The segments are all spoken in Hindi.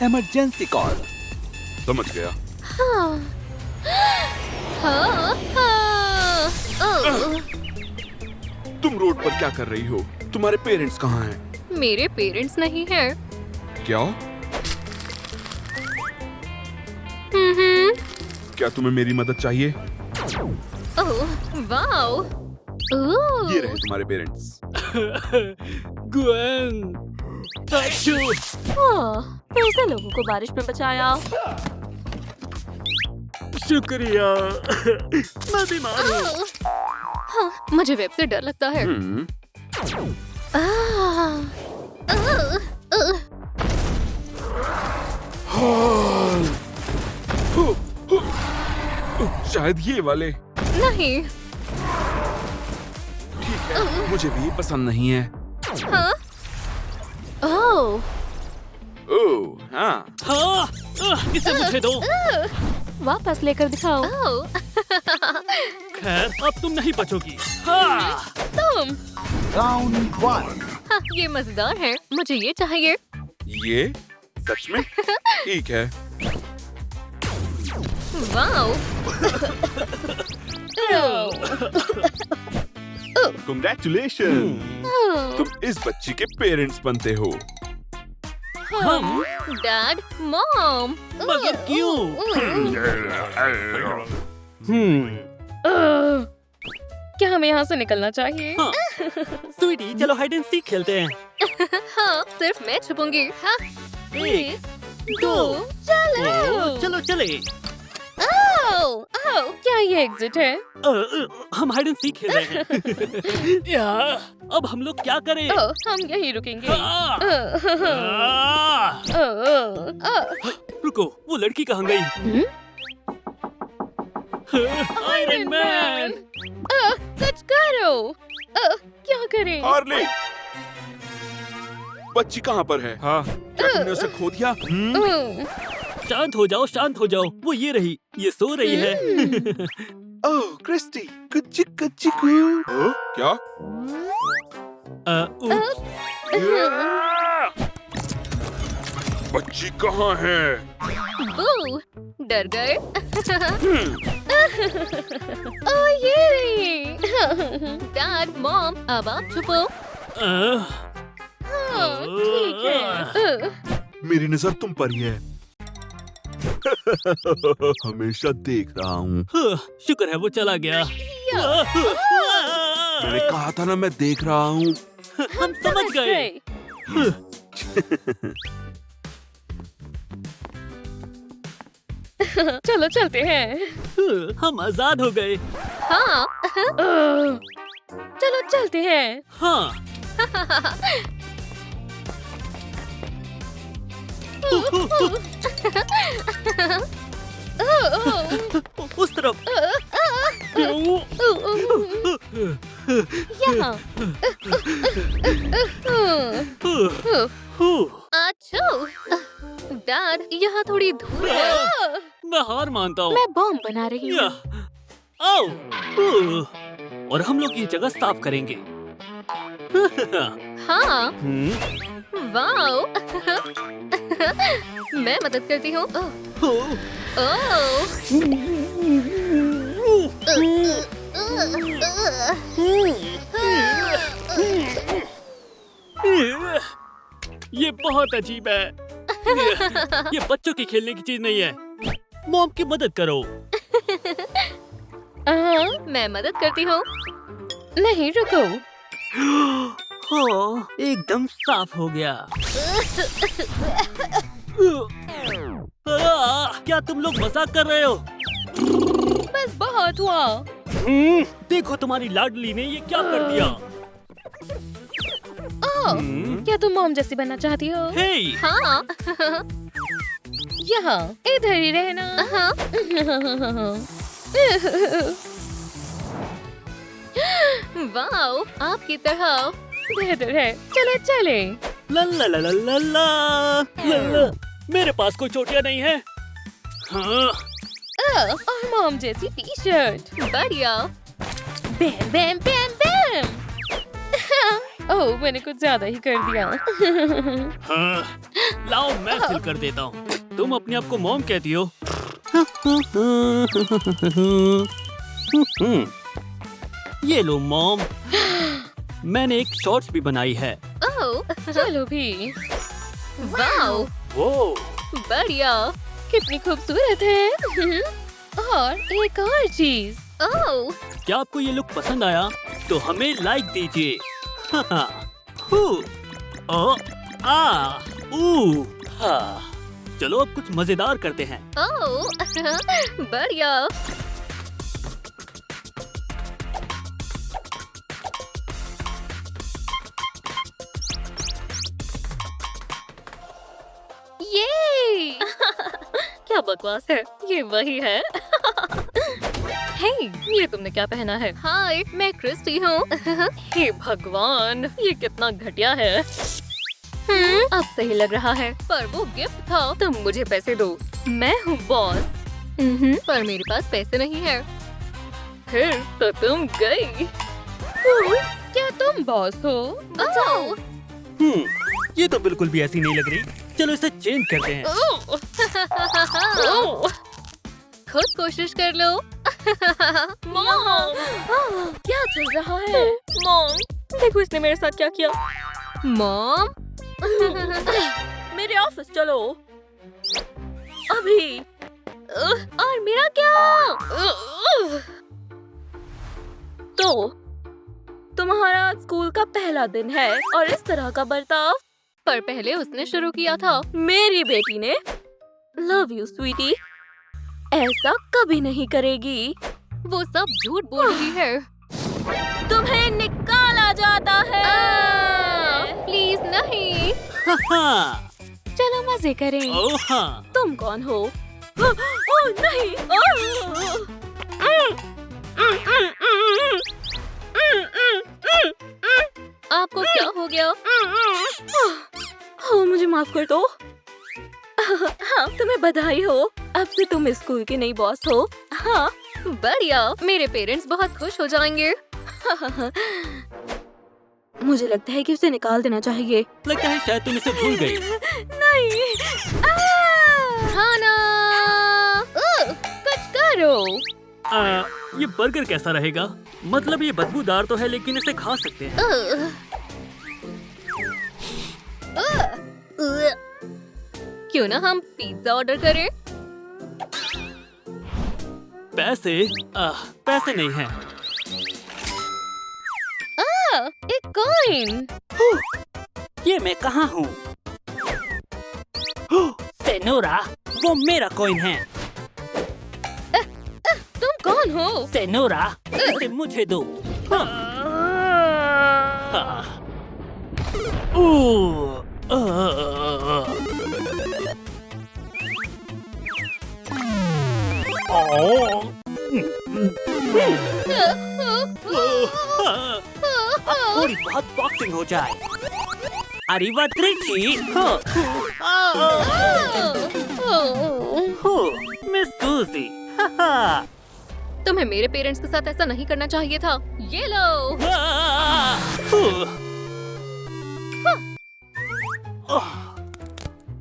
Emergency call. समझ गया। हाँ, हाँ, हाँ, तुम रोड पर क्या कर रही हो? तुम्हारे पेरेंट्स कहाँ हैं? मेरे पेरेंट्स नहीं हैं। क्या? क्या तुम्हें मेरी मदद चाहिए? ओह, वाओ, ओह, ये रहे तुम्हारे पेरेंट्स। ग्वेन, अच्छू। फिर से लोगों को बारिश में बचाया। शुक्रिया। मैं बीमार हूँ। ओह, हाँ, मुझे वेब से डर लगता है। आह, ओह, ओह, शायद ये वाले। नहीं, ठीक है, मुझे भी पसंद नहीं है। हाँ, ओह, ओह, हाँ। हाँ, इसे मुझे दो। वापस लेकर दिखाओ। ओह, खैर, अब तुम नहीं बचोगी। हाँ। तुम, राउंड 1। हाँ, ये मजेदार है। मुझे ये चाहिए। ये सच में? ठीक है। Wow, Congratulations! तुम इस बच्ची के पेरेंट्स बनते हो। हम? डैड, मॉम, मगर क्यों? क्या हमें यहाँ से निकलना चाहिए? हाँ। स्वीटी, चलो हाइड एंड सीक खेलते हैं। हाँ, सिर्फ मैं छुपूंगी। हाँ, एक, दो, ओ, चलो चले। ओह, ओह, क्या ये एग्जिट है? हम हाइड एंड सीक खेल रहे हैं। या, अब हम लोग क्या करें? ओह, हम यहीं रुकेंगे। हाँ। रुको, वो लड़की कहाँ गई? Iron man. सच करो। क्या करें? हार्ले! बच्ची कहाँ पर है? हाँ, क्या तुमने उसे खो दिया? शांत हो जाओ, शांत हो जाओ। वो ये रही, ये सो रही है। ओह, क्रिस्टी, कुची कुची कू। ओह, क्या? उप्स। बच्ची कहाँ है? बू, डर गए? ओह, ये रही। डैड, मॉम, अब आप छुपो। हाँ, ठीक है। मेरी नजर तुम पर ही है। हमेशा देख रहा हूँ। शुक्र है वो चला गया। मैंने कहा था ना, मैं देख रहा हूँ। हम समझ गए। चलो चलते हैं। हम आजाद हो गए। हाँ, चलो चलते हैं। हाँ। उस तरफ। यहाँ। अच्छू, डैड, यहाँ थोड़ी धूल है। मैं हार मानता हूँ। मैं बॉम्ब बना रही हूँ। आओ। और हम लोग ये जगह साफ करेंगे। हाँ, वाओ, मैं मदद करती हूँ। ओह, ये बहुत अजीब है। ये बच्चों की खेलने की चीज नहीं है। मॉम की मदद करो। मैं मदद करती हूँ। नहीं, रुको। हाँ, एकदम साफ हो गया। क्या तुम लोग मजाक कर रहे हो? बस बहुत हुआ। देखो तुम्हारी लाडली ने ये क्या कर दिया। क्या तुम मॉम जैसी बनना चाहती हो? हे, हाँ, यहाँ इधर ही रहना। हाँ, वाओ, आपकी तरह। बेहतर है। चले चले। ला ला ला ला ला ला ला। मेरे पास कोई चोटियां नहीं है। हाँ। और मॉम जैसी टी शर्ट। बढ़िया। बैम बैम बैम बैम। ओह, मैंने कुछ ज्यादा ही कर दिया। हाँ, लाओ मैं फिल कर देता हूँ। तुम अपने आप को मॉम कहती हो। ये लो मॉम, मैंने एक शॉर्ट्स भी बनाई है। ओह, चलो भी। वाओ, वो बढ़िया, कितनी खूबसूरत है। और एक और चीज। ओह, क्या आपको ये लुक पसंद आया? तो हमें लाइक दीजिए। चलो अब कुछ मजेदार करते हैं। ओह, बढ़िया। ये क्या बकवास है, ये वही है। हे, ये तुमने क्या पहना है? हाय, मैं क्रिस्टी हूँ। हे भगवान, ये कितना घटिया है। अब सही लग रहा है, पर वो गिफ्ट था। तुम मुझे पैसे दो, मैं हूँ बॉस। पर मेरे पास पैसे नहीं है। फिर तो तुम गई। क्या तुम बॉस हो? ओह, ये तो बिल्कुल भी ऐसी नहीं लग रही। चलो इसे चेंज करते हैं। खुद कोशिश कर लो। मॉम, क्या चल रहा है? मॉम, देखो इसने मेरे साथ क्या किया। मॉम, मेरे ऑफिस चलो अभी। और मेरा क्या? तो तुम्हारा स्कूल का पहला दिन है और इस तरह का बर्ताव। पर पहले उसने शुरू किया था। मेरी बेटी ने लव यू स्वीटी ऐसा कभी नहीं करेगी। वो सब झूठ बोल रही है। तुम्हें निकाला जाता है। प्लीज नहीं। चलो मजे करें। ओह हाँ। तुम कौन हो? ओह नहीं। आपको क्या हो गया? हाँ, मुझे माफ कर दो। हाँ, तुम्हें बधाई हो, अब से तुम स्कूल के नई बॉस हो। हाँ, बढ़िया, मेरे पेरेंट्स बहुत खुश हो जाएंगे। मुझे लगता है कि उसे निकाल देना चाहिए। लगता है शायद तुम इसे भूल गई। नहीं। खाना, कुछ करो। ये बर्गर कैसा रहेगा? मतलब ये बदबूदार तो है लेकिन इसे खा सकते हैं। क्यों ना हम पिज्जा ऑर्डर करें? पैसे नहीं हैं। एक कॉइन। ये मैं कहाँ हूँ? सेनोरा, वो मेरा कॉइन है। तुम कौन हो? सेनोरा, इसे मुझे दो। थोड़ी बहुत बॉक्सिंग हो जाए। अरिवात्रिची, मिस सूजी। तुम्हें मेरे पेरेंट्स के साथ ऐसा नहीं करना चाहिए था। ये लो।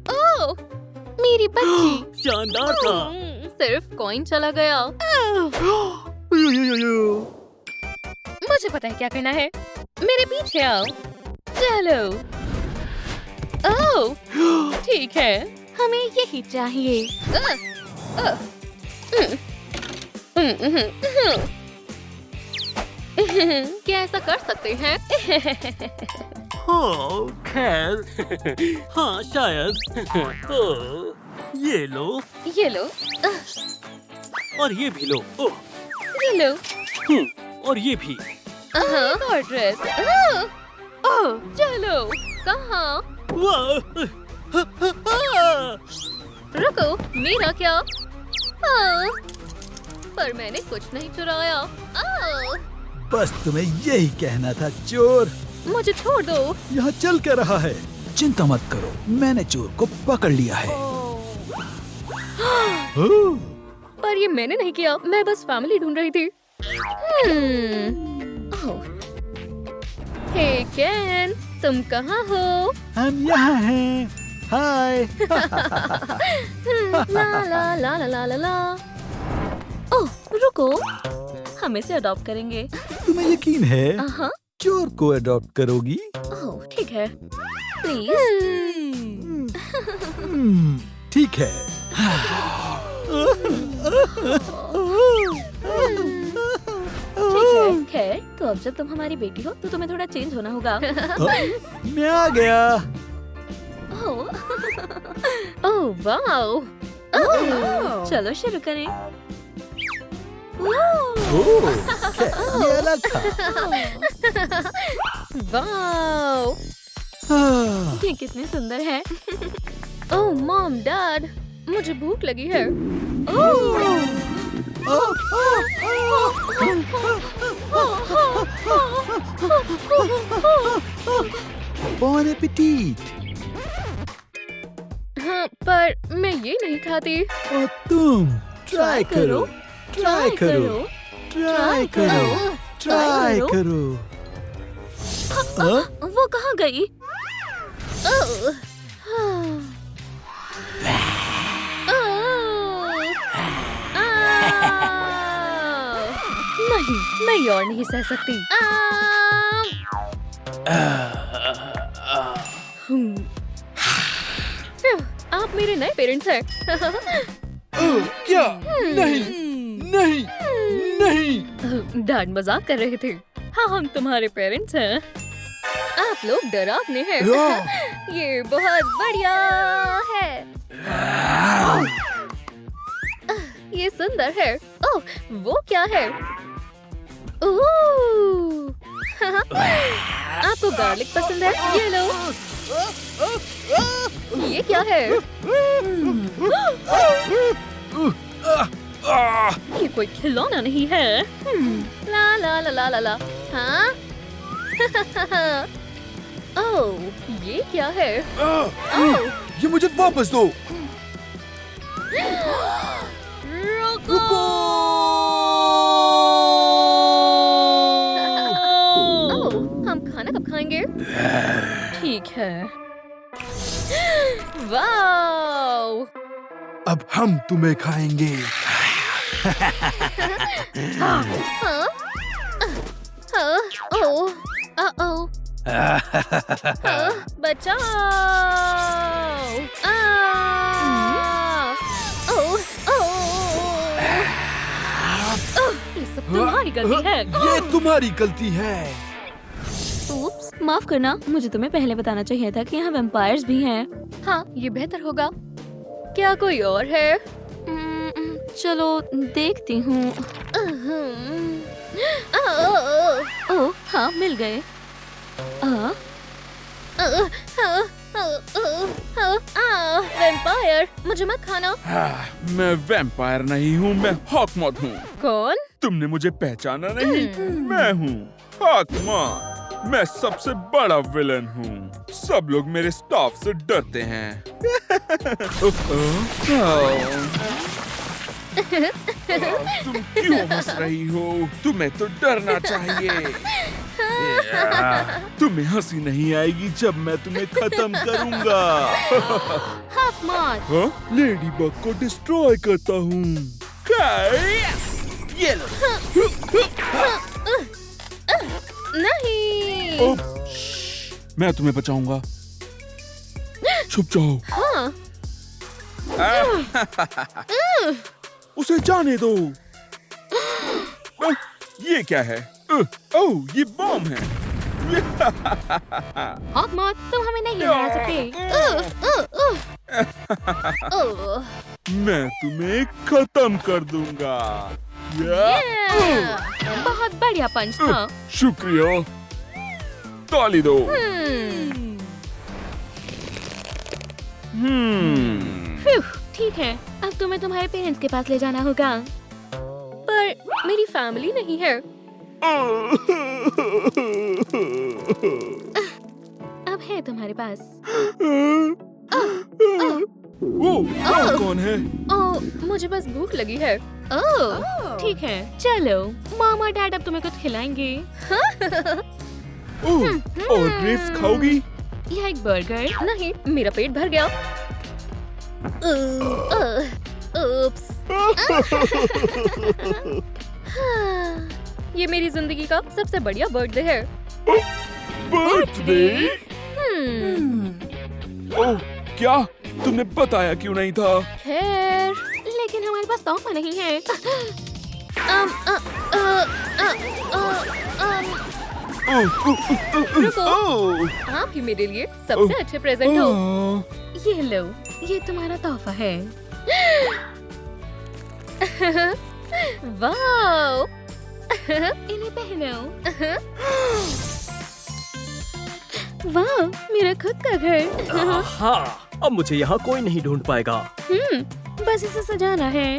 ओह, मेरी बच्ची। शानदार था। सिर्फ कॉइन चला गया। मुझे पता है क्या करना है। मेरे पीछे आओ। चलो। ओह, ठीक है, हमें यही चाहिए। क्या ऐसा कर सकते हैं? खैर, हाँ शायद। ये लो। ये लो। और ये भी लो। ये लो। और ये भी। और ड्रेस। चलो। कहाँ? रुको, मेरा क्या? पर मैंने कुछ नहीं चुराया। बस तुम्हें यही कहना था, चोर। मुझे छोड़ दो। यहाँ चल क्या रहा है? चिंता मत करो, मैंने चोर को पकड़ लिया है। पर ये मैंने नहीं किया, मैं बस फैमिली ढूंढ रही थी। हे केन, तुम कहाँ हो? हम यहाँ हैं। हाय। ला ला ला ला ला ला ला। ओह रुको, हम इसे अडॉप्ट करेंगे। तुम्हें यकीन है हाँ। चोर को अडॉप्ट करोगी? ओह ठीक है, प्लीज। ठीक है। ठीक है, तो अब जब तुम हमारी बेटी हो तो तुम्हें थोड़ा चेंज होना होगा। मैं आ गया। ओह, ओह वाओ। चलो शुरू करें। ओह, ये अलग था। वाओ। हाँ, ये कितनी सुंदर है। ओह मॉम डैड, मुझे भूख लगी है। बॉन एपेटीट। हाँ, पर मैं ये नहीं खाती। और तुम ट्राई करो, ट्राई करो, ट्राई करो, ट्राई करो। वो कहाँ गई? ओह, नहीं, मैं ये और नहीं सह सकती। आप मेरे नए पेरेंट्स हैं। क्या? नहीं, नहीं, नहीं। डैड मजाक कर रहे थे। हाँ, हम तुम्हारे पेरेंट्स हैं। आप लोग डरावने हैं। ये बहुत बढ़िया है। ये सुंदर है। ओह, वो क्या है? ओह, आपको गार्लिक पसंद है? ये लो। ये क्या है? ये कोई खिलौना नहीं है। ला ला ला ला ला ला। हाँ? ओह, ये क्या है? ओह, ये मुझे वापस दो। रुको। ओह, हम खाना कब खाएंगे? ठीक है। वाओ। अब हम तुम्हें खाएंगे। हाँ? हाँ? ओह, ओह, बचाओ। ओह, ये सब तुम्हारी गलती है। ये तुम्हारी गलती है। उप्स, माफ करना, मुझे तुम्हें पहले बताना चाहिए था कि यहाँ वैम्पायर्स भी हैं। हाँ, ये बेहतर होगा। क्या कोई और है? चलो देखती हूँ। ओह हाँ, मिल गए। वैम्पायर, मुझे मत खाना। मैं वैम्पायर नहीं हूँ, मैं हॉकमॉथ हूँ। कौन? तुमने मुझे पहचाना नहीं? मैं हूँ हॉकमॉथ। मैं सबसे बड़ा विलन हूँ। सब लोग मेरे स्टाफ से डरते हैं। तुम क्यों हंस रही हो? तुम्हें तो डरना चाहिए। तुम्हें हंसी नहीं आएगी जब मैं तुम्हें खत्म करूँगा। हॉकमॉथ। लेडी बग को डिस्ट्रॉय करता हूँ। ये लो। नहीं। ओह, मैं तुम्हें बचाऊंगा। छुप जाओ। हाँ। उसे जाने दो। ये क्या है? ओह, ये बम है। हॉकमॉथ, तुम हमें नहीं हरा सकते। मैं तुम्हें खत्म कर दूंगा। बहुत बढ़िया पंच था। शुक्रिया। ताली दो। ठीक है, अब तुम्हें तुम्हारे पेरेंट्स के पास ले जाना होगा। पर मेरी फैमिली नहीं है। अब है तुम्हारे पास। वो कौन है? ओह, मुझे बस भूख लगी है। ओह, ठीक है, चलो, मामा डैड अब तुम्हें कुछ खिलाएंगे। ओह, और ग्रेप्स खाओगी? यह एक बर्गर नहीं, मेरा पेट भर गया। उप्स। ये मेरी जिंदगी का सबसे बढ़िया बर्थडे है। बर्थडे? ओह, क्या? तुमने बताया क्यों नहीं था? खैर, लेकिन हमारे पास तोहफा नहीं है। रुको। आप ही मेरे लिए सबसे अच्छे प्रेजेंट हो। ये लो, ये तुम्हारा तोहफा है। वाओ, इन्हें पहनो। वाह, मेरा खुद का घर। हाँ, अब मुझे यहाँ कोई नहीं ढूंढ पाएगा। बस इसे सजाना है।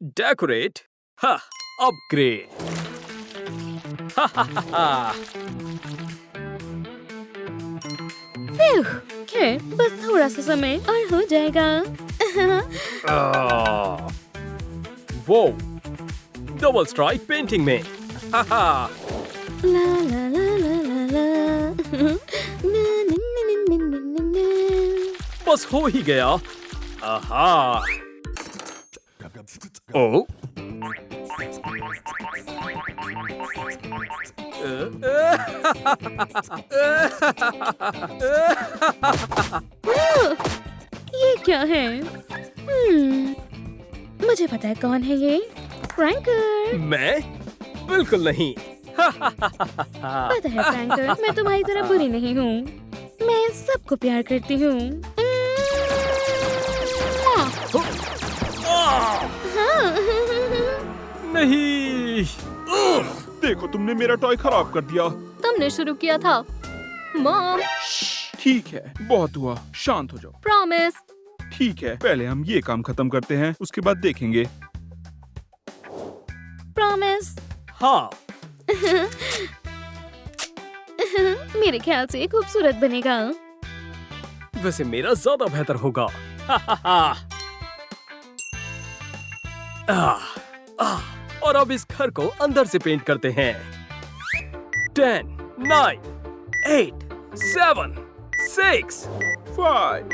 डेकोरेट, हाँ, अपग्रेड। खैर, बस थोड़ा सा समय और हो जाएगा। वो डबल स्ट्राइक पेंटिंग में। ला ला ला ला ला ला। ना, ना, ना, ना, ना, ना, ना। बस हो ही गया। आहा। ओ। ये क्या है? मुझे पता है कौन है ये। फ्रैंकर। मैं? बिल्कुल नहीं। पता है फ्रैंकर, मैं तुम्हारी तरह बुरी नहीं हूँ। मैं सबको प्यार करती हूँ। नहीं। देखो, तुमने मेरा टॉय खराब कर दिया। तुमने शुरू किया था। मॉम, ठीक है, बहुत हुआ, शांत हो जाओ। प्रॉमिस। ठीक है, पहले हम ये काम खत्म करते हैं, उसके बाद देखेंगे। प्रॉमिस। हाँ। मेरे ख्याल से ये खूबसूरत बनेगा। वैसे मेरा ज्यादा बेहतर होगा। और अब इस घर को अंदर से पेंट करते हैं। 10, 9, 8, 7, 6। 5,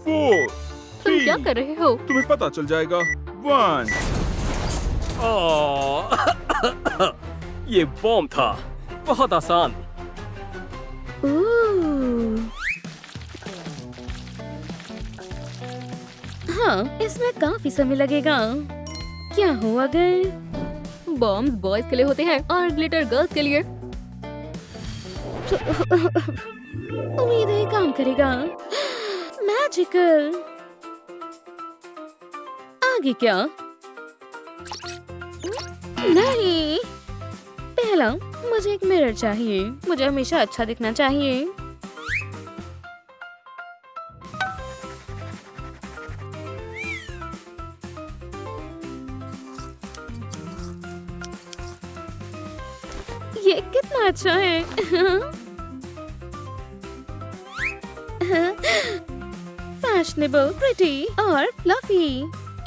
4, तुम क्या 3, कर रहे हो? तुम्हें पता चल जाएगा। 1। ये बॉम्ब था, बहुत आसान। हाँ, इसमें काफी समय लगेगा। क्या हो अगर बॉम्ब्स बॉयज के लिए होते हैं और ग्लिटर गर्ल्स के लिए? उम्मीद है ये काम करेगा। मैजिकल। आगे क्या? नहीं, पहला मुझे एक मिरर चाहिए। मुझे हमेशा अच्छा दिखना चाहिए। ये कितना अच्छा है। फैशनेबल, प्रिटी और फ्लफी।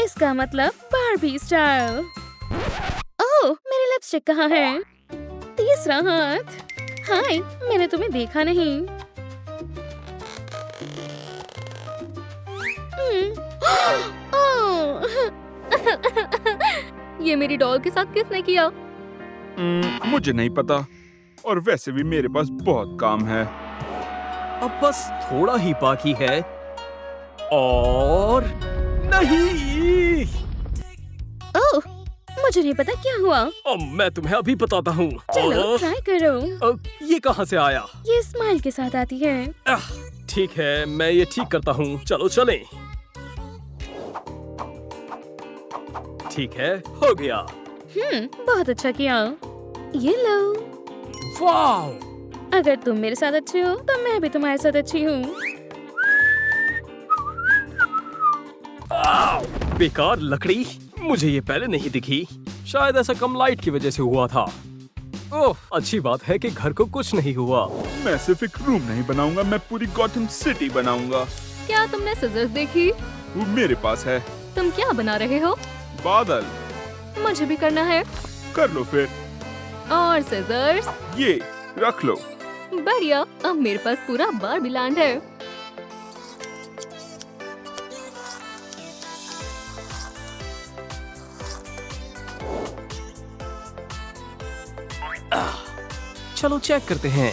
इसका मतलब बार्बी स्टाइल। ओह, मेरी लिपस्टिक कहाँ है? तीसरा हाथ। हाय, मैंने तुम्हें देखा नहीं। ये मेरी डॉल के साथ किसने किया? मुझे नहीं पता, और वैसे भी मेरे पास बहुत काम है। अब बस थोड़ा ही बाकी है। और नहीं। ओह, मुझे नहीं पता क्या हुआ। अब मैं तुम्हें अभी बताता हूँ। चलो ट्राई करो। ये कहाँ से आया? ये स्माइल के साथ आती है। ठीक है, मैं ये ठीक करता हूँ। चलो चलें। ठीक है, हो गया। बहुत अच्छा किया। ये लो। वाव! अगर तुम मेरे साथ अच्छे हो तो मैं भी तुम्हारे साथ अच्छी हूँ। बेकार लकड़ी, मुझे ये पहले नहीं दिखी। शायद ऐसा कम लाइट की वजह से हुआ था। ओह, अच्छी बात है कि घर को कुछ नहीं हुआ। मैं सिर्फ एक रूम नहीं बनाऊंगा, मैं पूरी गॉथम सिटी बनाऊंगा। क्या तुमने सिजर्स देखी? वो मेरे पास है। तुम क्या बना रहे हो? बादल। मुझे भी करना है। कर लो फिर। और सिजर्स। ये रख लो। बढ़िया, अब मेरे पास पूरा बारबी लैंड है। चलो चेक करते हैं।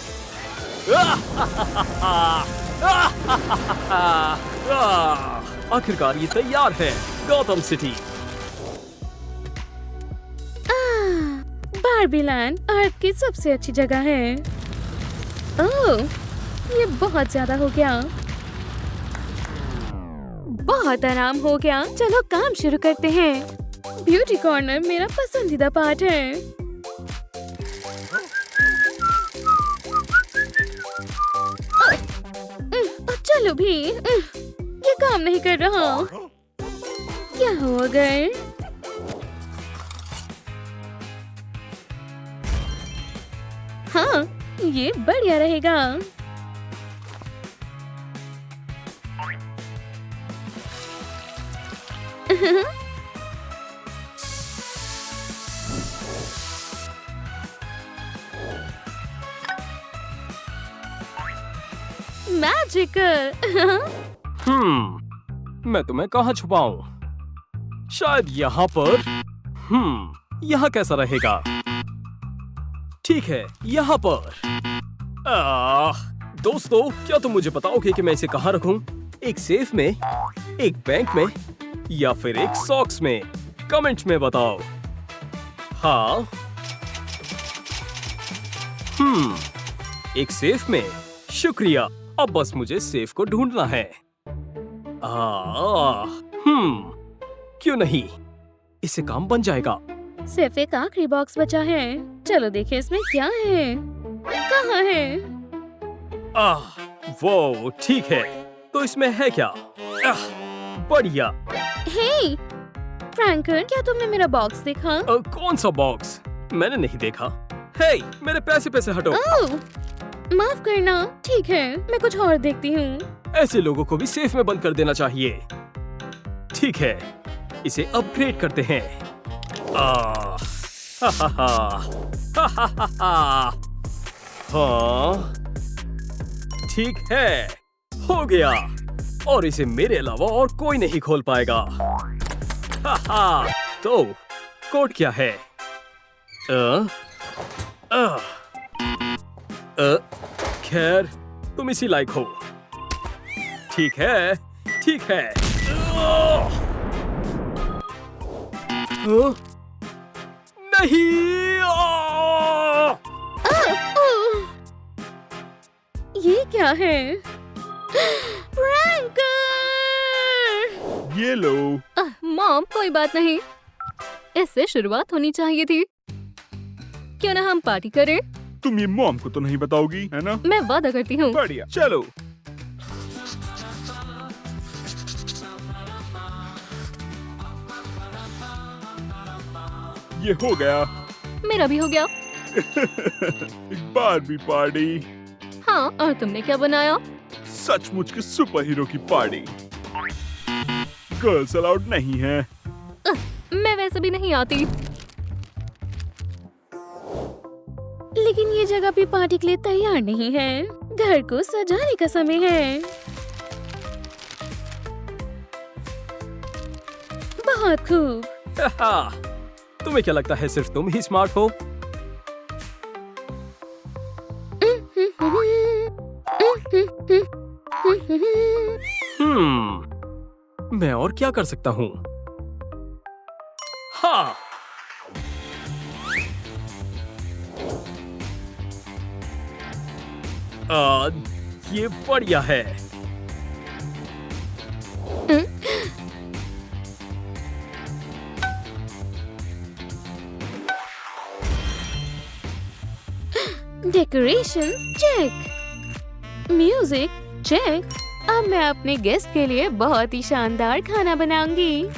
आखिरकार ये तैयार है। गौतम सिटी। बारबी लैंड अर्थ की सबसे अच्छी जगह है। ओह, ये बहुत ज्यादा हो गया। बहुत आराम हो गया। चलो काम शुरू करते हैं। ब्यूटी कॉर्नर मेरा पसंदीदा पार्ट है। चलो भी, ये काम नहीं कर रहा। क्या हो अगर हाँ, ये बढ़िया रहेगा। मैजिकल। मैं तुम्हें कहाँ छुपाऊं? शायद यहाँ पर। यहाँ कैसा रहेगा? ठीक है, यहाँ पर। दोस्तों, क्या तुम मुझे बताओगे कि मैं इसे कहाँ रखूं? एक सेफ में, एक बैंक में, या फिर एक सॉक्स में? कमेंट्स में बताओ। हाँ। एक सेफ में। शुक्रिया। अब बस मुझे सेफ को ढूंढना है। क्यों नहीं? इससे काम बन जाएगा। सिर्फ एक आखिरी बॉक्स बचा है। चलो देखें इसमें क्या है। कहाँ है? वो ठीक है। तो इसमें है क्या? बढ़िया। हे फ्रैंकन, क्या तुमने मेरा बॉक्स देखा? कौन सा बॉक्स? मैंने नहीं देखा। हे, मेरे पैसे हटो। ओह, माफ करना। ठीक है, मैं कुछ और देखती हूँ। ऐसे लोगों को भी सेफ में बंद कर देना चाहिए। ठीक है, इसे अपग्रेड करते हैं। हाँ, ठीक है, हो गया। और इसे मेरे अलावा और कोई नहीं खोल पाएगा। तो कोड क्या है? खैर, तुम इसी लायक हो। ठीक है, ठीक है। नहीं। ये क्या है? फ्रैंकन! ये लो। मॉम, कोई बात नहीं, इससे शुरुआत होनी चाहिए थी। क्यों ना हम पार्टी करें? तुम ये मॉम को तो नहीं बताओगी, है ना? मैं वादा करती हूँ। बढ़िया, चलो। ये हो गया। मेरा भी हो गया। एक बारबी पार्टी। हाँ, और तुमने क्या बनाया? सचमुच के सुपर हीरो की पार्टी। गर्ल्स अलाउड नहीं है। मैं वैसे भी नहीं आती। लेकिन ये जगह भी पार्टी के लिए तैयार नहीं है। घर को सजाने का समय है। बहुत खूब। तुम्हें क्या लगता है सिर्फ तुम ही स्मार्ट हो? मैं और क्या कर सकता हूँ? हाँ, ये बढ़िया है। Decoration check, music check. अब मैं अपने गेस्ट के लिए बहुत ही शानदार खाना बनाऊंगी।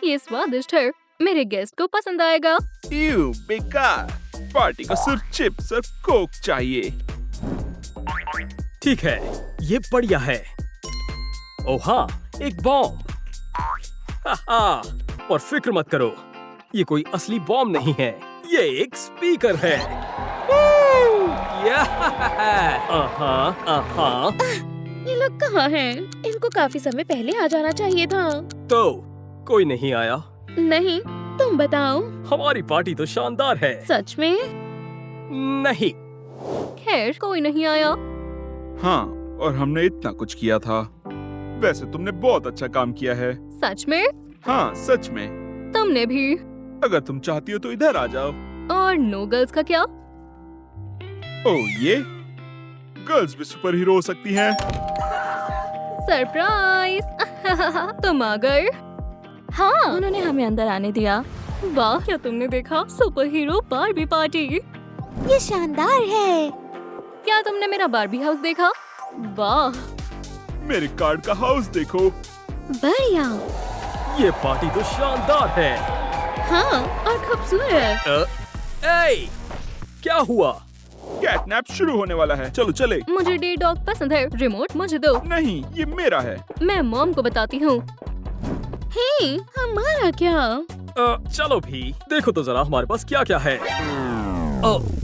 ये स्वादिष्ट है। मेरे गेस्ट को पसंद आएगा। बेकार। पार्टी को सिर्फ चिप्स और कोक चाहिए। ठीक है, ये बढ़िया है। ओह हाँ, एक बॉम्ब। और फिक्र मत करो, ये कोई असली बॉम्ब नहीं है, ये एक स्पीकर है। ये लोग कहाँ हैं? इनको काफी समय पहले आ जाना चाहिए था। तो कोई नहीं आया? नहीं, तुम बताओ। हमारी पार्टी तो शानदार है। सच में? नहीं। खैर, कोई नहीं आया। हाँ, और हमने इतना कुछ किया था। वैसे तुमने बहुत अच्छा काम किया है। सच में? हाँ, सच में। तुमने भी। अगर तुम चाहती हो तो इधर आ जाओ। और नो गर्ल्स का क्या? ओह ये गर्ल्स भी सुपर हीरो हो सकती हैं। सरप्राइज! तुम आ गए। हाँ, उन्होंने हमें अंदर आने दिया। वाह, क्या तुमने देखा? Super hero Barbie party. ये शानदार है। क्या तुमने मेरा बारबी हाउस देखा? वाह, मेरे कार्ड का हाउस देखो। बढ़िया। ये पार्टी तो शानदार है। हाँ, और खूबसूरत। क्या हुआ? कैटनैप शुरू होने वाला है, चलो चले। मुझे डे डॉग पसंद है। रिमोट मुझे दो। नहीं, ये मेरा है। मैं मॉम को बताती हूँ। हे, हमारा क्या? चलो भी, देखो तो जरा हमारे पास क्या क्या है।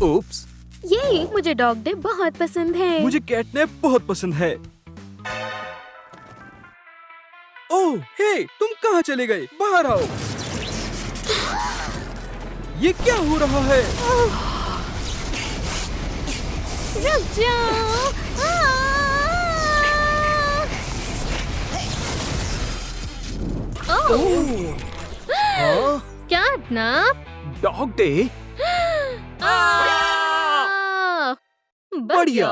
उप्स। ये मुझे डॉग डे बहुत पसंद है। मुझे कैटनैप बहुत पसंद है। ओह, हे, तुम कहाँ चले गए? बाहर आओ। ये क्या हो रहा है? रुक जाओ। हाँ? कैटनैप। Dog day? बढ़िया।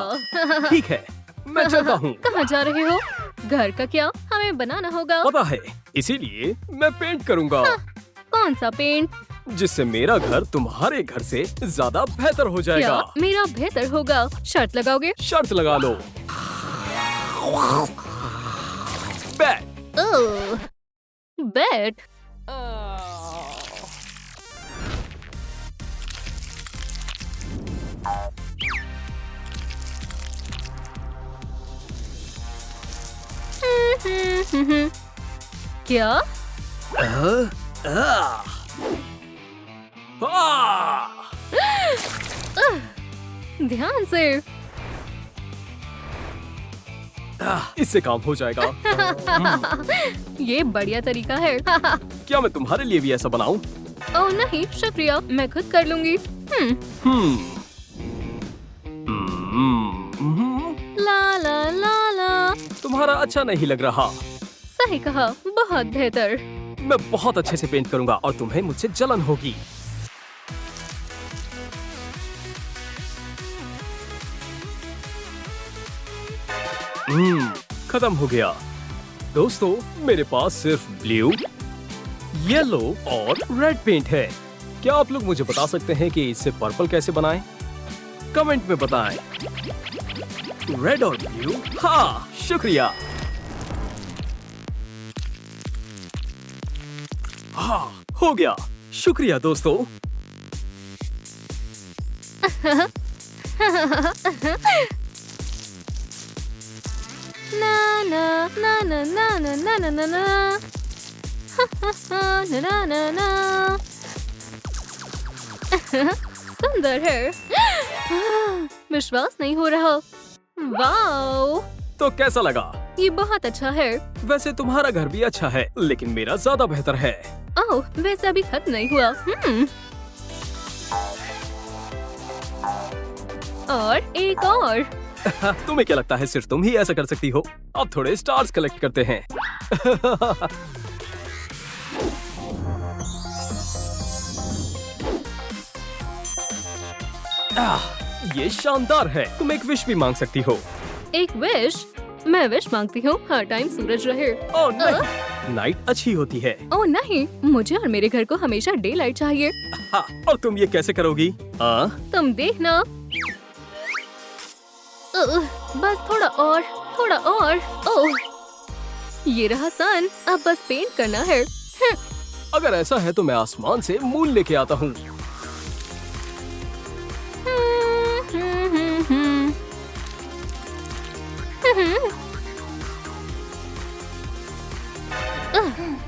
ठीक है, मैं चलता हूँ। कहाँ जा रहे हो? घर का क्या? हमें बनाना होगा। पता है, इसीलिए मैं पेंट करूँगा, कौन सा पेंट? जिससे मेरा घर तुम्हारे घर से ज्यादा बेहतर हो क्या जाएगा। मेरा बेहतर होगा? शर्त लगाओगे? शर्त लगा लो। बैट। बैट। क्या? ध्यान से। इससे काम हो जाएगा। ये बढ़िया तरीका है। क्या मैं तुम्हारे लिए भी ऐसा बनाऊं? ओह नहीं, शुक्रिया, मैं खुद कर लूंगी। ला ला ला ला। तुम्हारा अच्छा नहीं लग रहा। सही कहा, बहुत बेहतर। मैं बहुत अच्छे से पेंट करूंगा और तुम्हें मुझसे जलन होगी। खत्म हो गया। दोस्तों, मेरे पास सिर्फ ब्लू, येलो और रेड पेंट है। क्या आप लोग मुझे बता सकते हैं कि इससे पर्पल कैसे बनाएं? कमेंट में बताएं। रेड और ब्लू? हाँ, शुक्रिया। हाँ, हो गया। शुक्रिया दोस्तों। ना ना ना ना ना ना ना ना ना ना ना ना ना। सुंदर है। विश्वास नहीं हो रहा। वाओ, तो कैसा लगा? ये बहुत अच्छा है। वैसे तुम्हारा घर भी अच्छा है, लेकिन मेरा ज्यादा बेहतर है। ओह, वैसे अभी खत्म नहीं हुआ। और एक और। तुम्हें क्या लगता है सिर्फ तुम ही ऐसा कर सकती हो? अब थोड़े स्टार्स कलेक्ट करते हैं। ये शानदार है। तुम एक विश भी मांग सकती हो। एक विश? मैं विश मांगती हूँ हर टाइम सूरज रहे। ओह नहीं, नाइट अच्छी होती है। ओह नहीं, मुझे और मेरे घर को हमेशा डे लाइट चाहिए। हाँ, और तुम ये कैसे करोगी? तुम देखना। बस थोड़ा और, थोड़ा और। ओह, ये रहा सन। अब बस पेंट करना है। अगर ऐसा है तो मैं आसमान से मून लेके आता हूँ।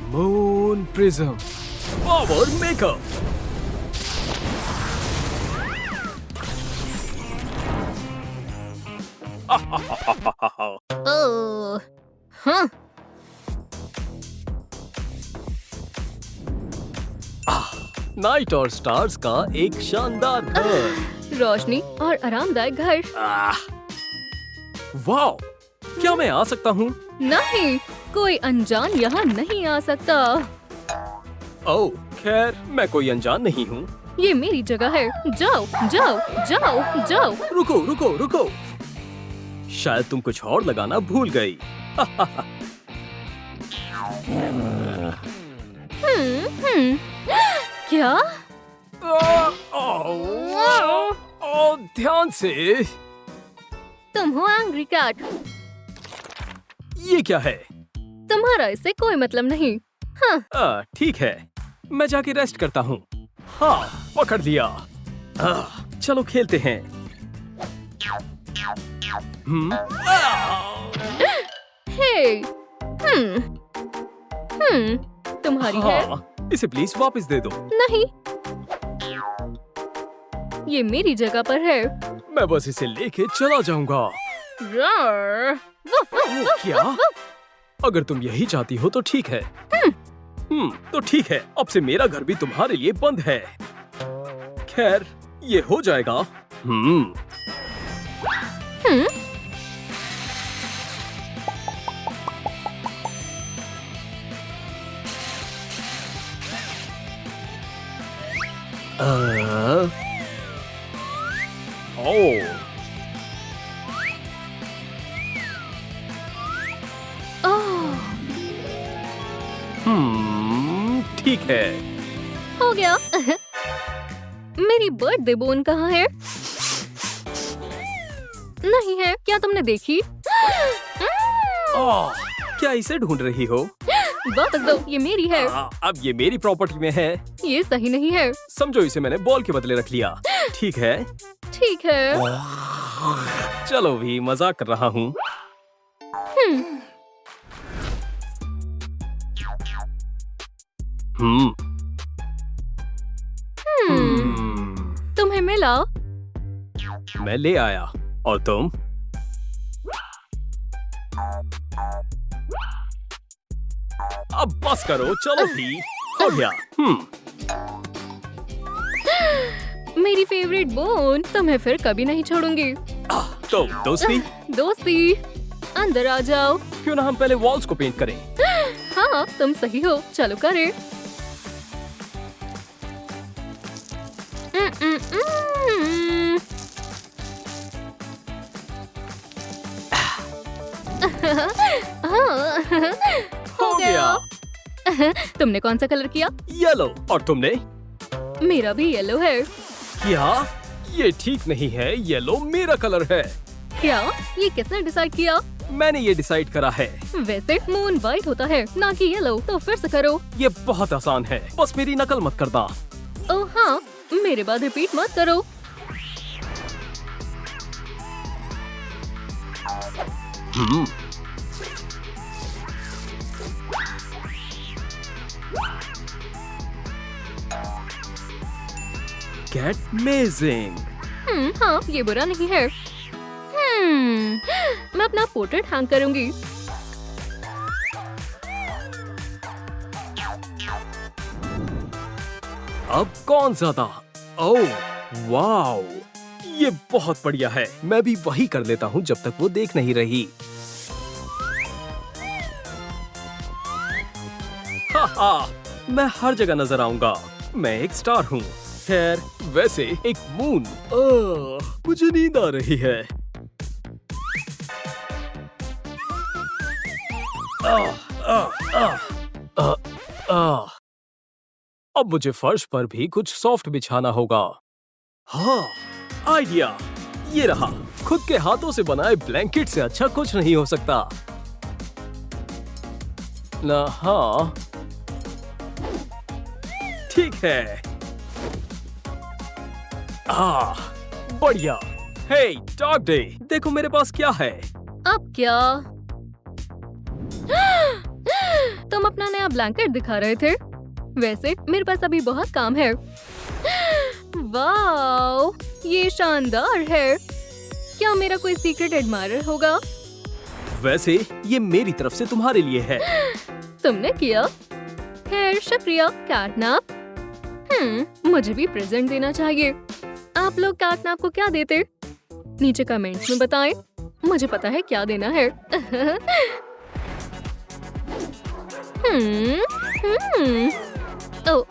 Moon prism power makeup. Oh, हाँ, नाइट और स्टार्स का एक शानदार घर। रोशनी और आरामदायक घर। वाओ, क्या मैं आ सकता हूँ? नहीं, कोई अनजान यहाँ नहीं आ सकता। ओह, खैर मैं कोई अनजान नहीं हूँ। ये मेरी जगह है। जाओ जाओ जाओ जाओ। रुको रुको रुको, शायद तुम कुछ और लगाना भूल गई। क्या? ध्यान से। तुम हो एंग्री कैट। ये क्या है? तुम्हारा इससे कोई मतलब नहीं। हाँ, ठीक है, मैं जाके रेस्ट करता हूँ। हाँ, पकड़ लिया। चलो खेलते हैं। हे, तुम्हारी है? हाँ, इसे प्लीज वापस दे दो। नहीं, ये मेरी जगह पर है। मैं बस इसे लेके चला जाऊंगा। रॉर, वुफ, वुफ, वुफ, क्या? Woof, woof. अगर तुम यही चाहती हो तो ठीक है। तो ठीक है, अब से मेरा घर भी तुम्हारे लिए बंद है। खैर, ये हो जाएगा। ओह, ठीक है। हो गया। मेरी बर्थडे बोन कहाँ है? नहीं है। क्या तुमने देखी? क्या इसे ढूंढ रही हो? वापस दो, ये मेरी है। अब ये मेरी प्रॉपर्टी में है। ये सही नहीं है। समझो, इसे मैंने बॉल के बदले रख लिया। ठीक है। ठीक है। चलो भी, मजाक कर रहा हूँ। तुम्हें मिला? मैं ले आया। और तुम? अब बस करो, चलो भी। हो गया। मेरी फेवरेट बोन। तुम्हें फिर कभी नहीं छोड़ूंगी। तो दोस्ती? दोस्ती, अंदर आ जाओ। क्यों ना हम पहले वॉल्स को पेंट करें? हाँ, तुम सही हो। चलो करें। हो गया। तुमने कौन सा कलर किया? येलो। और तुमने? मेरा भी येलो है। क्या? ये ठीक नहीं है, येलो मेरा कलर है। क्या? ये किसने डिसाइड किया? मैंने ये डिसाइड करा है। वैसे मून वाइट होता है, ना कि येलो। तो फिर से करो। ये बहुत आसान है, बस मेरी नकल मत करना। ओह हाँ, मेरे बाद रिपीट मत करो। Gate amazing. हाँ, ये बुरा नहीं है। मैं अपना पोर्ट्रेट हैंग करूंगी। अब कौन ज्यादा? ओह वाओ, ये बहुत बढ़िया है। मैं भी वही कर लेता हूँ जब तक वो देख नहीं रही। हा, मैं हर जगह नजर आऊंगा। मैं एक स्टार हूँ। खैर, वैसे एक मून। मुझे नींद आ रही है। अब मुझे फर्श पर भी कुछ सॉफ्ट बिछाना होगा। हाँ, आइडिया ये रहा। खुद के हाथों से बनाए ब्लैंकेट से अच्छा कुछ नहीं हो सकता ना। हाँ, ठीक है। बढ़िया। हे डॉग डे, देखो मेरे पास क्या है। अब क्या? तुम अपना नया ब्लैंकेट दिखा रहे थे। वैसे मेरे पास अभी बहुत काम है। वाओ, ये शानदार है। क्या मेरा कोई सीक्रेट एडमायरर होगा? वैसे ये मेरी तरफ से तुम्हारे लिए है। तुमने किया? खैर शुक्रिया कैटनैप। मुझे भी प्रेजेंट देना चाहिए। आप लोग कैटनैप को क्या देते? नीचे कमेंट्स में बताएं। मुझे पता है क्या देना है। ओ,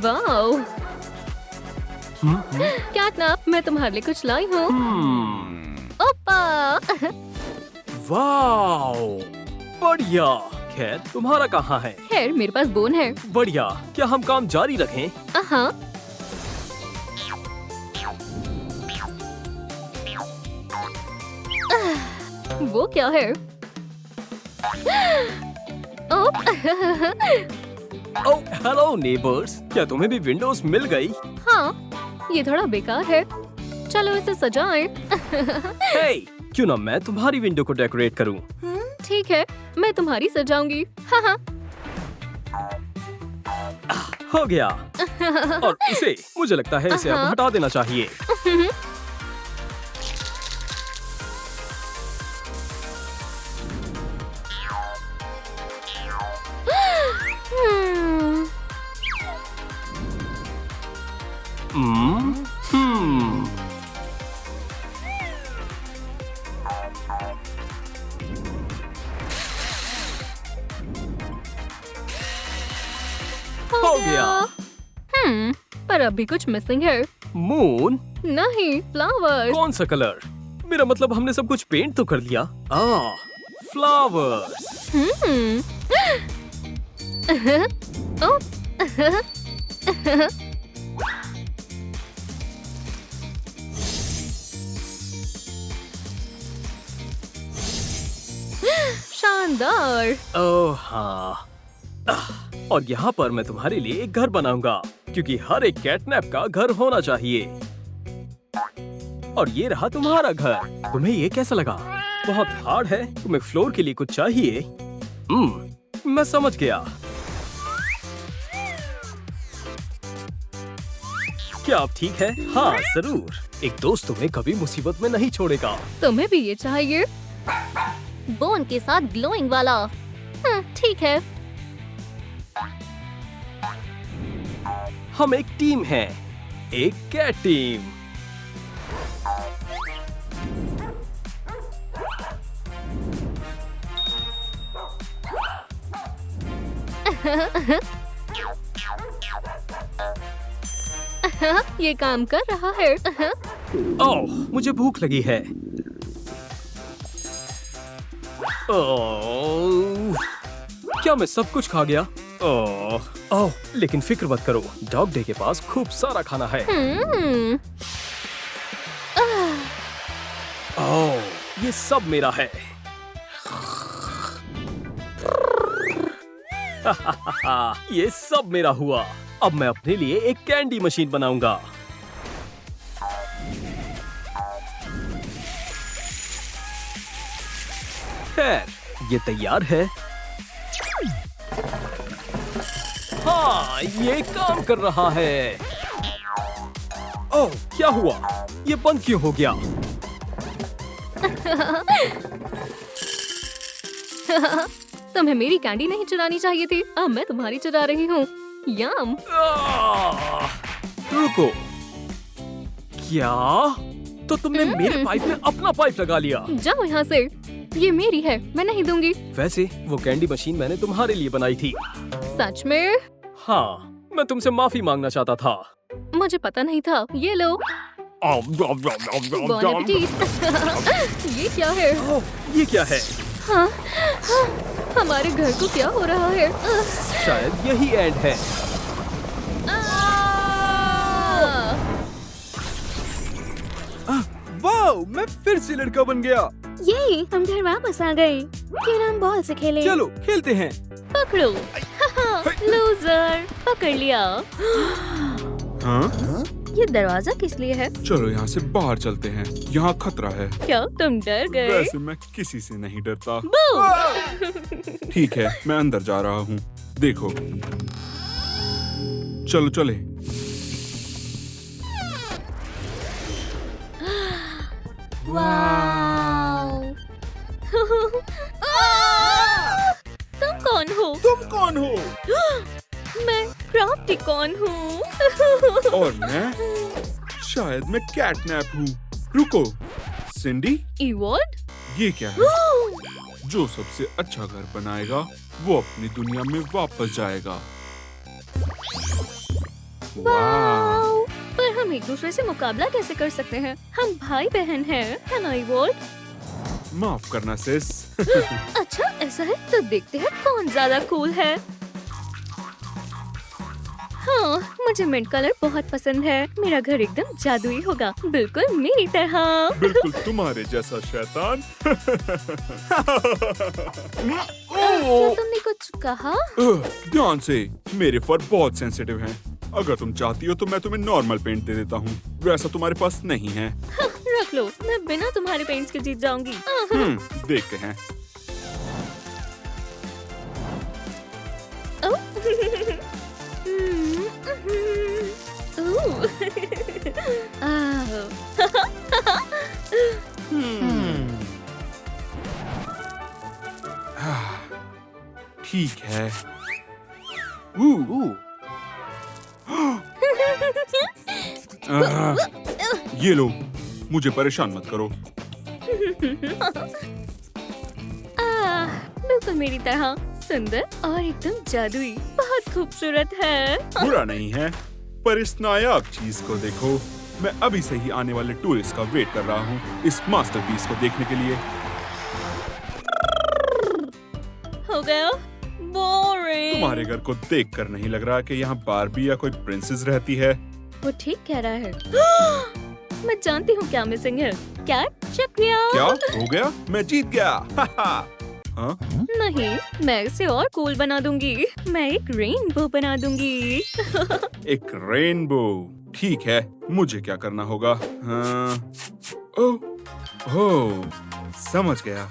वाओ कैटनैप, मैं तुम्हारे लिए कुछ लाई हूँ। ओपा। वाओ, बढ़िया। खैर तुम्हारा कहाँ है? खैर मेरे पास बोन है। बढ़िया। क्या हम काम जारी रखें? हाँ। वो क्या है? ओह हेलो नेबर्स, क्या तुम्हें भी विंडोज मिल गई? हाँ, ये थोड़ा बेकार है। चलो इसे सजाएं। हे, क्यों ना मैं तुम्हारी विंडो को डेकोरेट करूं? ठीक है, मैं तुम्हारी सजाऊंगी। हाँ हाँ। हो गया। और इसे, मुझे लगता है इसे अब हटा देना चाहिए। हो गया। पर अभी कुछ मिसिंग है। मून? नहीं, फ्लावर्स। कौन सा कलर? मेरा मतलब हमने सब कुछ पेंट तो कर लिया। फ्लावर्स। शानदार। ओह हाँ। और यहाँ पर मैं तुम्हारे लिए एक घर बनाऊंगा, क्योंकि हर एक कैटनैप का घर होना चाहिए। और ये रहा तुम्हारा घर। तुम्हें ये कैसा लगा? बहुत हार्ड है। तुम्हें फ्लोर के लिए कुछ चाहिए? मैं समझ गया। क्या आप ठीक है? हाँ जरूर। एक दोस्त तुम्हें कभी मुसीबत में नहीं छोड़ेगा। तुम्हें भी ये चाहिए? बोन के साथ ग्लोइंग वाला। ठीक है। हम एक टीम हैं, एक कैट टीम। ये काम कर रहा है। ओह, मुझे भूख लगी है। ओह, क्या मैं सब कुछ खा गया? ओह, लेकिन फिक्र मत करो, डॉग डे के पास खूब सारा खाना है। ओह, ये सब मेरा है। ये सब मेरा हुआ। अब मैं अपने लिए एक कैंडी मशीन बनाऊंगा। खैर, ये तैयार है। हाँ, ये काम कर रहा है। ओह, क्या हुआ? ये बंद क्यों हो गया? तुम्हें मेरी कैंडी नहीं चुरानी चाहिए थी। अब मैं तुम्हारी चुरा रही हूँ। यम। रुको, क्या? तो तुमने मेरे पाइप में अपना पाइप लगा लिया? जाओ यहाँ से। ये मेरी है, मैं नहीं दूंगी। वैसे वो कैंडी मशीन मैंने तुम्हारे लिए बनाई थी। सच में? हाँ, मैं तुमसे माफी मांगना चाहता था। मुझे पता नहीं था। ये लो। Bon appetit। ये क्या है? ओह, ये क्या है? हाँ, हमारे घर को क्या हो रहा है? शायद यही एंड है। वाओ, मैं फिर से लड़का बन गया। ये हम घर वापस आ गए। क्यों ना हम बॉल से खेलें? चलो खेलते हैं। पकड़ो। लूजर, पकड़ लिया। हाँ? ये दरवाजा किस लिए है? चलो यहाँ से बाहर चलते हैं, यहाँ खतरा है। क्या तुम डर गए? वैसे मैं किसी से नहीं डरता। बू! ठीक है, मैं अंदर जा रहा हूँ। देखो, चलो चले। वाव! तुम कौन हो? तुम कौन हो? मैं क्राफ्टी कौन हूँ? और मैं शायद मैं कैटनैप हूँ। रुको, सिंडी, इवॉल्व? ये क्या है? जो सबसे अच्छा घर बनाएगा वो अपनी दुनिया में वापस जाएगा। वाह! पर हम एक दूसरे से मुकाबला कैसे कर सकते हैं? हम भाई बहन हैं, है ना इवॉल्व? माफ करना सिस। अच्छा ऐसा है तो देखते हैं कौन ज्यादा कूल है। हाँ, मुझे मिंट कलर बहुत पसंद है। मेरा घर एकदम जादुई होगा, बिल्कुल मेरी तरह। बिल्कुल तुम्हारे जैसा शैतान। क्या तुमने कुछ कहा? ध्यान से, मेरे फर बहुत सेंसिटिव हैं। अगर तुम चाहती हो तो मैं तुम्हें नॉर्मल पेंट दे देता हूँ, वैसा तुम्हारे पास नहीं है। हाँ, रख लो, मैं बिना तुम्हारे पेंट्स के जीत जाऊंगी। देखते हैं। ठीक है। ये लो, मुझे परेशान मत करो। बिल्कुल मेरी तरह सुंदर और एकदम जादुई, बहुत खूबसूरत है। बुरा नहीं है, पर इस नायाब चीज को देखो। मैं अभी से ही आने वाले टूरिस्ट का वेट कर रहा हूँ इस मास्टरपीस को देखने के लिए। हो गया बोरिंग। तुम्हारे घर को देखकर नहीं लग रहा कि यहाँ बारबी या कोई प्रिंसेस रहती है। वो ठीक कह रहा है। मैं जानती हूँ क्या मिसिंग है। कैट चक्रिया। क्या हो गया? मैं जीत गया। हाँ? नहीं, मैं इसे और कूल बना दूंगी। मैं एक रेनबो बना दूंगी। एक रेनबो। ठीक है, मुझे क्या करना होगा? हाँ। ओह, समझ गया।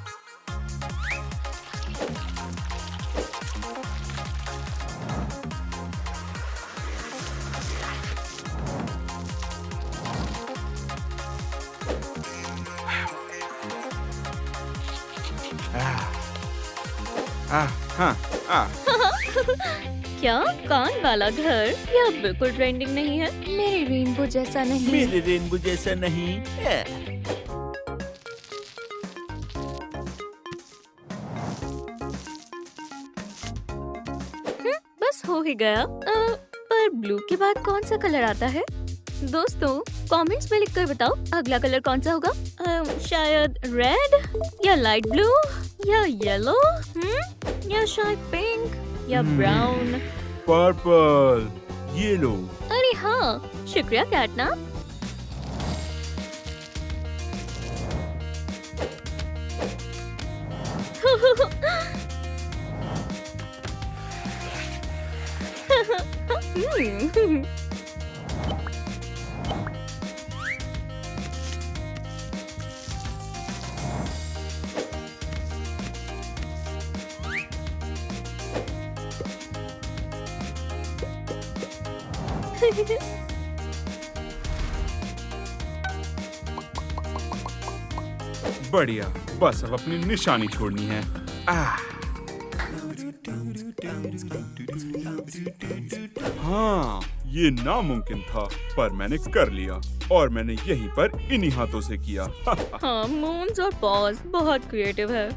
हाँ। क्या कान वाला घर? यह बिल्कुल ट्रेंडिंग नहीं है। मेरे रेनबो जैसा नहीं। मेरे रेनबो जैसा नहीं है। बस हो ही गया। पर ब्लू के बाद कौन सा कलर आता है? दोस्तों कमेंट्स में लिखकर बताओ अगला कलर कौन सा होगा। शायद रेड या लाइट ब्लू या येलो, या शायद पिंक या ब्राउन। पर्पल। ये लो। अरे हाँ, शुक्रिया कैटना। बढ़िया, बस अब अपनी निशानी छोड़नी है। हाँ, ये नामुमकिन था, पर मैंने कर लिया और मैंने यहीं पर इन्हीं हाथों से किया। हाँ, मून्स और पॉज बहुत क्रिएटिव है।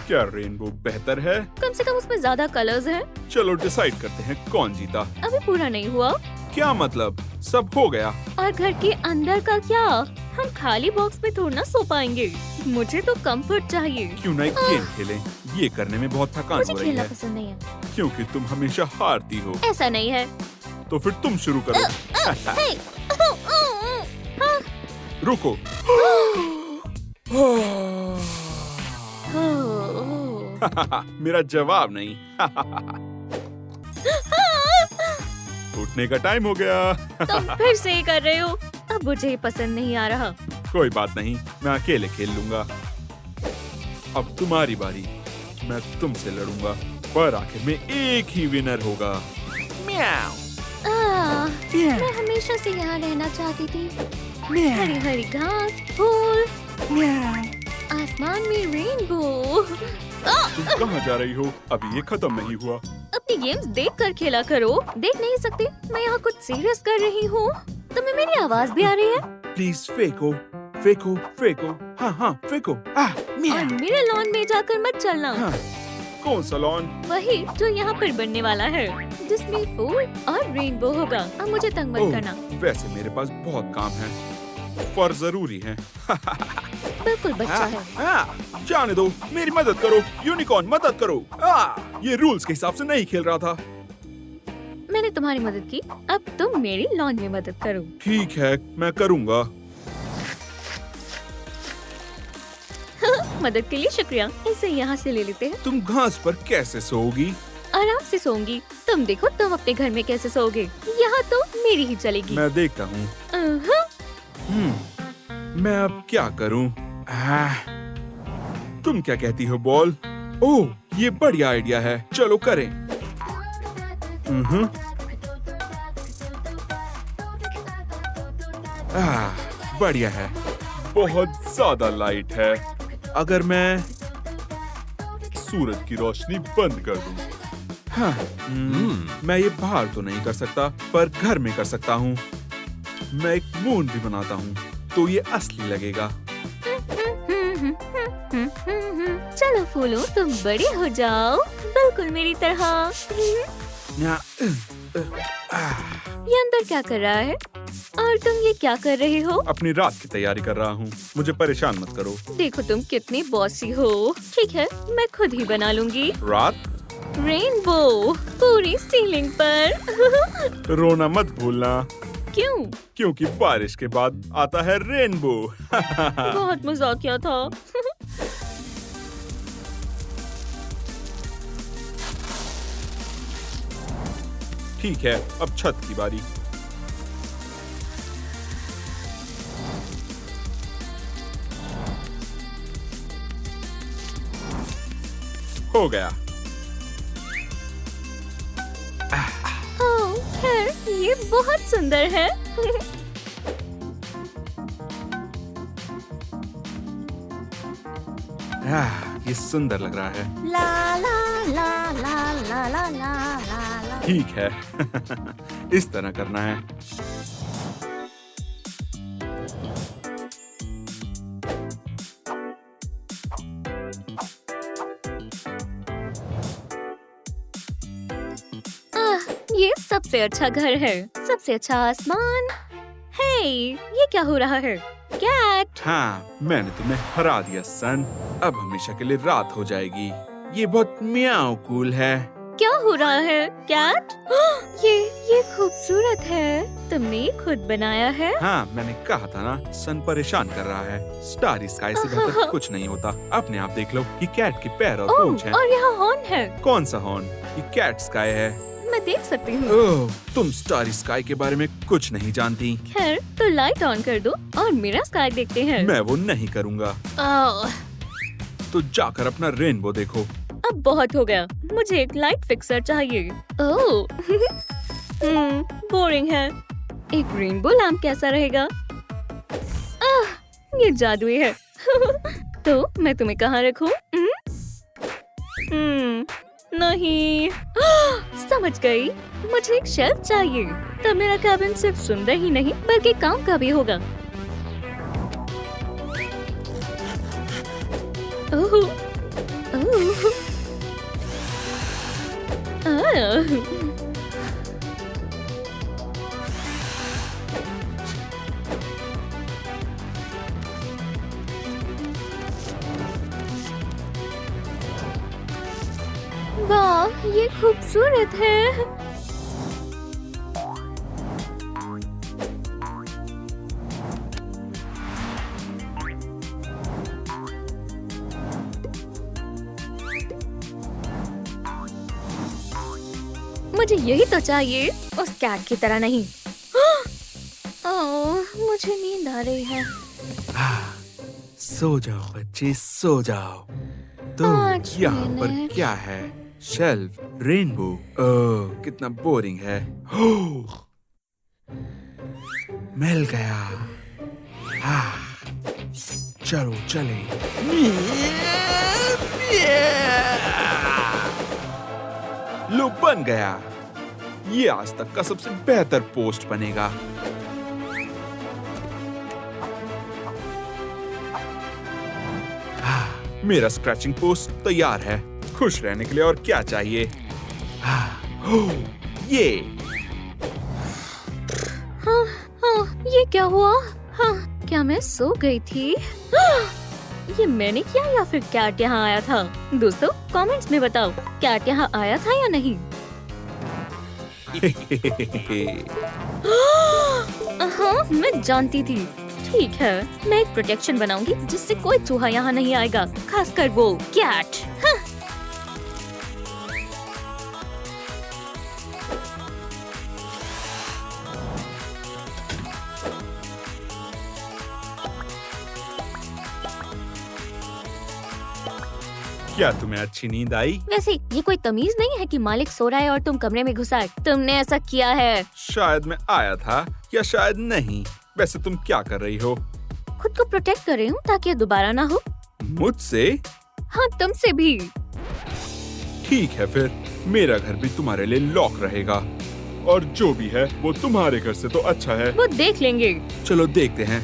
क्या रेनबो बेहतर है? कम से कम उसमें ज्यादा कलर्स हैं। चलो डिसाइड करते हैं कौन जीता। अभी पूरा नहीं हुआ। क्या मतलब? सब हो गया। और घर के अंदर का क्या? हम खाली बॉक्स में थोड़ा ना सो पाएंगे। मुझे तो कंफर्ट चाहिए। क्यों ना एक गेम खेलें? ये करने में बहुत थकान मुझे हो रही खेलना है, पसंद नहीं है। क्योंकि तुम हमेशा हारती हो। ऐसा नहीं है। तो फिर तुम शुरू करो। हे! रुको। मेरा जवाब नहीं। उठने का टाइम हो गया। तुम फिर से ही कर रहे हो। अब मुझे ये पसंद नहीं आ रहा। कोई बात नहीं, मैं अकेले खेल लूंगा। अब तुम्हारी बारी। मैं तुमसे लड़ूंगा, पर आखिर में एक ही विनर होगा। म्याऊ। मैं हमेशा से यहाँ रहना चाहती थी। हरी हरी घास, फूल, आसमान में रेनबो। तुम कहाँ जा रही हो? अभी ये खत्म नहीं हुआ। अपनी गेम्स देख कर खेला करो। देख नहीं सकते? मैं यहाँ कुछ सीरियस कर रही हूँ। तुम्हें मेरी आवाज भी आ रही है? प्लीज फेंको, फेंको, फेंको। हाँ हाँ फेंको। और मेरे लॉन में जाकर मत चलना। हाँ। कौन सा लॉन? वही जो यहाँ पर बनने वाला है, जिसमें फूल और रेनबो होगा। अब मुझे तंग मत ओह, करना। वैसे मेरे पास बहुत काम है, पर जरूरी है। बिल्कुल बच्चा है। जाने दो, मेरी मदद करो। यूनिकॉर्न मदद करो। ये रूल्स के हिसाब से नहीं खेल रहा था। मैंने तुम्हारी मदद की, अब तुम मेरी लॉन में मदद करो। ठीक है, मैं करूँगा। मदद के लिए शुक्रिया। इसे यहाँ से ले लेते हैं। तुम घास पर कैसे सोओगी? आराम से सोऊंगी। तुम देखो तुम अपने घर में कैसे सोओगे। यहाँ तो मेरी ही चलेगी। मैं देखता हूँ। मैं अब क्या करूँ? तुम क्या कहती हो बॉल? ओह, ये बढ़िया आइडिया है। चलो करें। बढ़िया है। बहुत ज्यादा लाइट है। अगर मैं सूरज की रोशनी बंद कर दूं, हाँ, मैं ये बाहर तो नहीं कर सकता, पर घर में कर सकता हूँ। मैं एक मून भी बनाता हूँ, तो ये असली लगेगा। चलो फूलो, तुम बड़े हो जाओ, बिल्कुल मेरी तरह। ये अंदर क्या कर रहा है? और तुम ये क्या कर रहे हो? अपनी रात की तैयारी कर रहा हूँ। मुझे परेशान मत करो। देखो तुम कितनी बॉसी हो। ठीक है, मैं खुद ही बना लूंगी। रात? रेनबो पूरी सीलिंग पर। रोना मत भूलना, क्यों? क्योंकि बारिश के बाद आता है रेनबो। बहुत मजाकिया था। ठीक है, अब छत की बारी। हो गया। ओह, खैर, ये बहुत सुंदर है। ये सुंदर लग रहा है। ला ला ला ला ला ला ला ला। ठीक है। इस तरह करना है। ये सबसे अच्छा घर है, सबसे अच्छा आसमान। हे, ये क्या हो रहा है? कैट। हाँ, मैंने तुम्हें हरा दिया सन। अब हमेशा के लिए रात हो जाएगी। ये बहुत म्याऊ कूल है। क्या हो रहा है कैट? ये खूबसूरत है। तुमने ये खुद बनाया है? हाँ, मैंने कहा था ना, सन परेशान कर रहा है। स्टारी स्काई से बेहतर कुछ नहीं होता। अपने आप देख लो, ये कैट के पैर और पूंछ हैं। और यहाँ हॉर्न है। कौन सा हॉर्न? ये कैट स्काई है। मैं देख सकती हूँ। ओह, तुम स्टारी स्काई के बारे में कुछ नहीं जानती। खैर, तो लाइट ऑन कर दो और मेरा स्काई देखते हैं। मैं वो नहीं करूँगा। तो जाकर अपना रेनबो देखो। अब बहुत हो गया, मुझे एक लाइट फिक्सर चाहिए। ओह, बोरिंग है। एक रेनबो लैम्प कैसा रहेगा? ये जादुई है। तो मैं तुम्हें कहाँ रखूं? नहीं। समझ गई, मुझे एक शेल्फ चाहिए। तब मेरा कैबिन सिर्फ सुंदर ही नहीं बल्कि काम का भी होगा। ओह, ओह, वाह, ये खूबसूरत है। मुझे यही तो चाहिए, उस कैट की तरह नहीं। ओह, मुझे नींद आ रही है। सो जाओ बच्चे, सो जाओ। तो 5 यहाँ पर मिनट। क्या है? Shelf, rainbow. ओह, कितना बोरिंग है। ओह, मिल गया। चलो चले। लो, बन गया। ये आज तक का सबसे बेहतर पोस्ट बनेगा। मेरा स्क्रैचिंग पोस्ट तैयार है। खुश रहने के लिए और क्या चाहिए? ये ये क्या हुआ? हाँ, क्या मैं सो गई थी? ये मैंने किया या फिर कैट यहाँ आया था? दोस्तों कमेंट्स में बताओ, कैट यहाँ आया था या नहीं? हाँ, मैं जानती थी। ठीक है, मैं एक प्रोटेक्शन बनाऊंगी जिससे कोई चूहा यहाँ नहीं आएगा, खासकर वो कैट। हाँ। क्या तुम्हें अच्छी नींद आई? वैसे ये कोई तमीज नहीं है कि मालिक सो रहा है और तुम कमरे में घुसा है। तुमने ऐसा किया है। शायद मैं आया था या शायद नहीं। वैसे तुम क्या कर रही हो? खुद को प्रोटेक्ट कर रही हूँ ताकि ये दोबारा ना हो। मुझसे? हाँ, तुमसे भी। ठीक है, फिर मेरा घर भी तुम्हारे लिए लॉक रहेगा और जो भी है वो तुम्हारे घर से तो अच्छा है। वो देख लेंगे। चलो देखते हैं।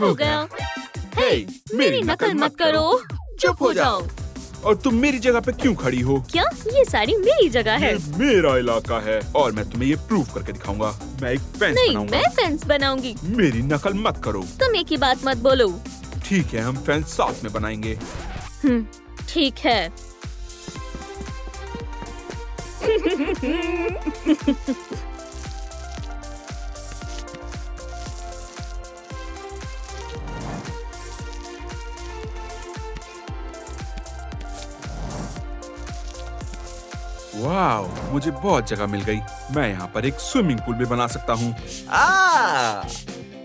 हो गया। हे, मेरी नकल मत करो। चुप हो जाओ। और तुम मेरी जगह पे क्यों खड़ी हो? क्या? ये साड़ी मेरी जगह है। ये मेरा इलाका है और मैं तुम्हें ये प्रूव करके दिखाऊंगा। मैं एक फेंस नहीं, बनाऊंगा। मैं फेंस बनाऊंगी। मेरी नकल मत करो। तुम एक ही बात मत बोलो। ठीक है, हम फेंस साथ में बनाएंगे। ठीक है। वाओ, मुझे बहुत जगह मिल गई। मैं यहाँ पर एक स्विमिंग पूल भी बना सकता हूँ।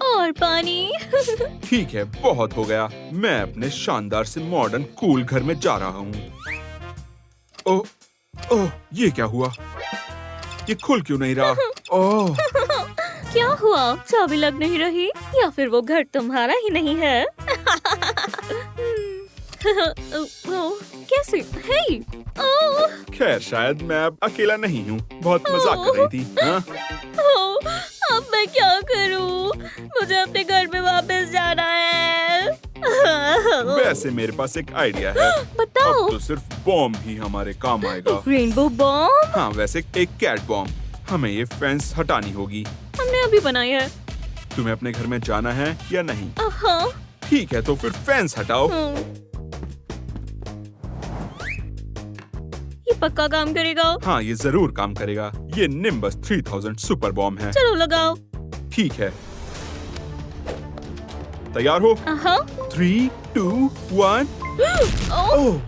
और पानी। ठीक है, बहुत हो गया। मैं अपने शानदार से मॉडर्न कूल घर में जा रहा हूँ। ओह, ओह, ये क्या हुआ? ये खुल क्यों नहीं रहा? ओह, क्या हुआ? चाबी लग नहीं रही या फिर वो घर तुम्हारा ही नहीं है? ओह, कैसे? हे, ओह, खैर शायद मैं अब अकेला नहीं हूँ। बहुत मजाक कर रही थी। हाँ? ओह, अब मैं क्या करूँ? मुझे अपने घर में वापस जाना है। वैसे मेरे पास एक आइडिया है। बताओ। अब तो सिर्फ बॉम्ब ही हमारे काम आएगा। Rainbow bomb? हाँ, वैसे एक कैट बॉम्ब। हमें ये फेंस हटानी होगी। हमने अभी बनाई है। तुम्हें अपने घर में जाना है या नहीं? हाँ। ठीक है, तो फिर फेंस हटाओ। ये पक्का काम करेगा? हाँ, ये जरूर काम करेगा। ये निम्बस 3000 सुपर बॉम्ब है। चलो लगाओ। ठीक है, तैयार हो? हाँ। 3, 2, 1। ओह, ओह,